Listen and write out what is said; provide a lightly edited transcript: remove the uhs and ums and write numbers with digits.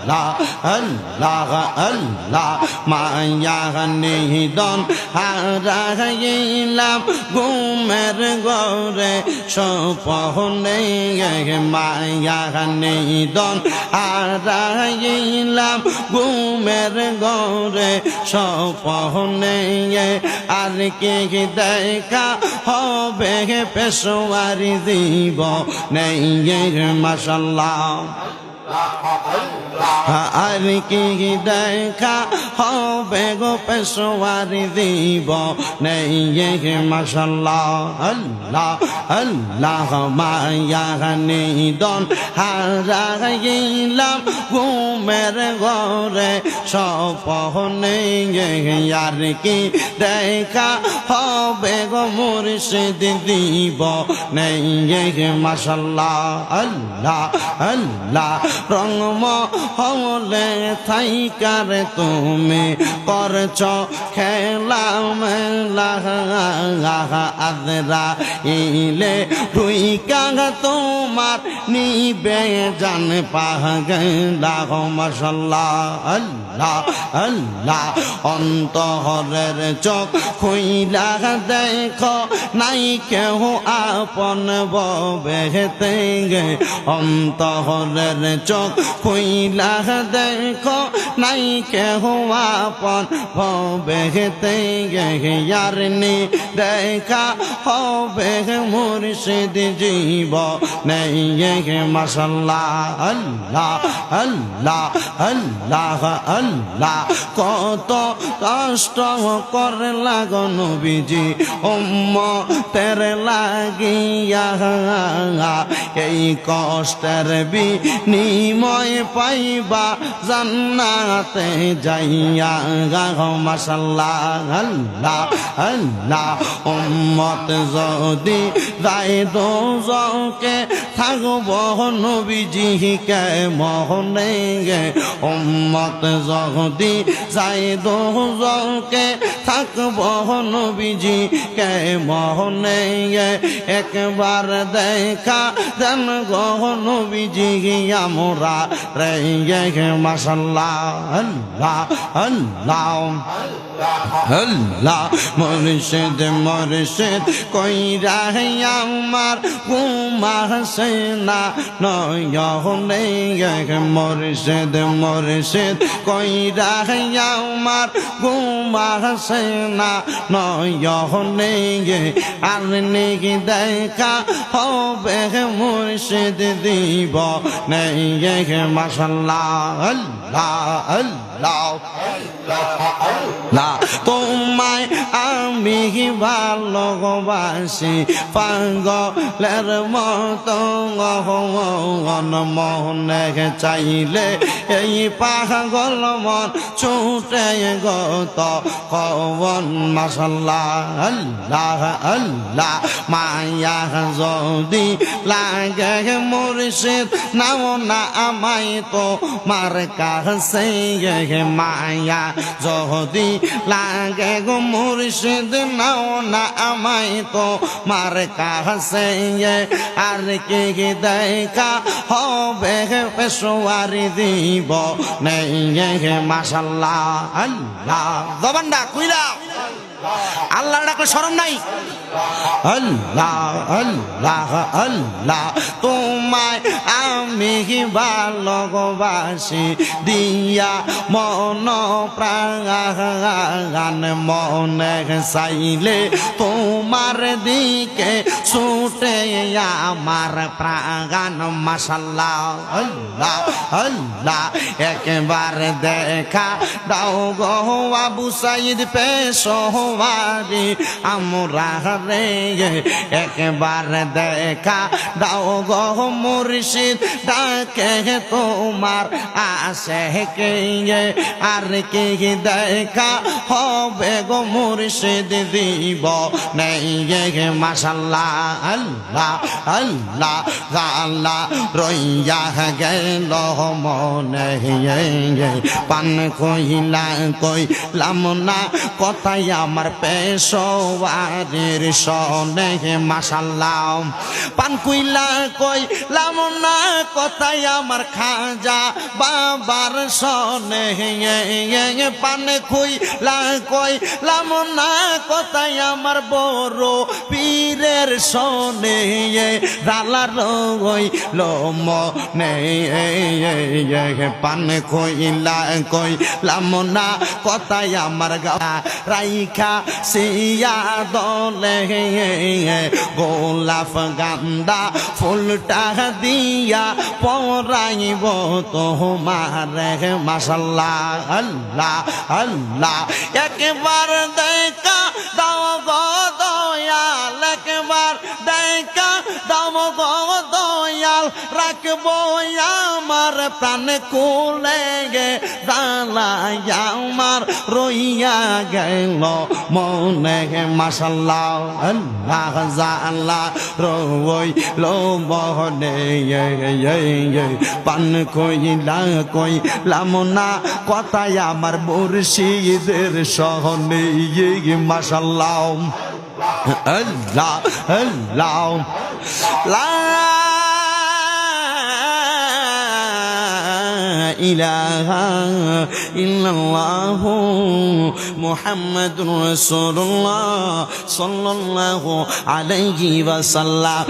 আল্লাহ আল্লাহ আল্লাহ মায়া নিদন হারাইলাম ঘুমের ঘরে স্বপ্নে মায়া নিদন হারাইলাম ঘুমের ঘরে স্বপ্নে আর কি দেখা হবে পেশোয়ারি দিব নেই মাশাআল্লাহ আর কি দেখা হবে গো পেশোয়ারি দিব নেই মাশাআল্লাহ আল্লাহ আল্লাহ মায়া নিদন হারাইলাম ঘুমের ঘরে স্বপ্নে আর কি দেখা হবে গো মুর্শিদ দিব নেই মাশাআল্লাহ আল্লাহ আল্লাহ রঙম হলে থাইকার তুমি করছ খেলা মেলা আদরা ইলে ঢুইকা তোমার নিবে জান পাগলা মাশাআল্লাহ আল্লাহ আল্লাহ অন্তরের চোখ খুইলা দেখো নাই কেউ আপন ববেতে অন্তরের চোখ খুইলা দেখো নাই কেহ আপন ভবেতে ইয়ার নি দেখা হবে মুর্শিদ জীব নেই মাশাআল্লাহ আল্লাহ আল্লাহ আল্লাহ আল্লাহ কত কষ্ট করে লাগো নবীজি উম্মতের লাগিয়া এই কষ্টের বিনিময় পাইবা জান্নাতে যাইয়া মাশাআল্লাহ আল্লাহ আল্লাহ উম্মত যদি যায় দোজকে থাকব নবীজি কে মহনে উম্মত যদি যায় দোজকে থাকব নবীজি কে মহনে একবার দেখা দেন গো নবীজি আমরা রে মাশাআল্লাহ আল্লাহ আল্লাহ আল্লাহ মুর্শিদ মুর্শিদ কইরা আমার ঘুমাসে না নয়নে মুর্শিদ মুর্শিদ কইরা আমার ঘুমাসে না নয়নে আর নেকি দেখা হবে মুর্শিদ দিব নেই মাশাআল্লাহ আল্লাহ আল্লাহ আল্লাহ তোমায় আমি ভালোবাসি পাগলের মতো মনে চাইলে এই পাগল মন ছুটে গত কবন মাশাআল্লাহ আল্লাহ আল্লাহ মায়া যদি লাগে মুর্শিদ নাও না আমায় তো মার কাছে মায়া যদি লাগে গো মুর্শিদ নাও না আমায় তো মার কাছে আর কি দেখা হবে পেশোয়ারি দিব নেই মাশাআল্লাহ আল্লাহ জবানটা কইলা আল্লাহ ডাকলে শরম নাই আল্লাহ আল্লাহ আল্লাহ তোমায় আমি ভালোবাসি দিয়া মন প্রাণ মনে চাইলে তোমার দিকে ছুটে আমার প্রাণ মাশাআল্লাহ আল্লাহ আল্লাহ একবার দেখা দাও গো আবু সাইদ পেশোয়ারি আমরা রে একবার দেখা দাও গো মুর্শিদ ডাকে তোমার আসে কে আর কি দেখা হবে গো মুর্শিদ দিব নেই মাশাআল্লাহ আল্লাহ আল্লাহ আল্লাহ রইয়া গেল মনে পান কইলাম না কথাই আমার আমার পেশোয়ারের সনে মাশাল্লাহ পান কুইলা কইলাম না কথায় আমার খাজা বাবার সনে পান কুইলা কইলাম না কথায় আমার বড় পীরের সনে রালার রইলো মনে পান কইলা কইলাম না কথায় আমার গা রাইখা সিয়া দলে গোলাপ গান্দা ফুলটা দিয়া পরাইব তোমার মাশাল্লাহ আল্লাহ আল্লাহ একবার দেখা দাও গো দয়াল একবার দেখা দাও গো দয়াল রাখবো আমার প্রাণ কোলে গে দালাই আমার রইয়া গেল মনে মাশাল্লাহ আল্লাহ জাল্লাহ রইলো মনে পান কইলাম না কথায় আমার মুর্শিদের সহনে মাশাল্লাহ আল্লাহ আল্লাহ লা ইলাহা ইল্লাল্লাহু মুহাম্মাদুর রাসূলুল্লাহ সাল্লাল্লাহু আলাইহি ওয়াসাল্লাম।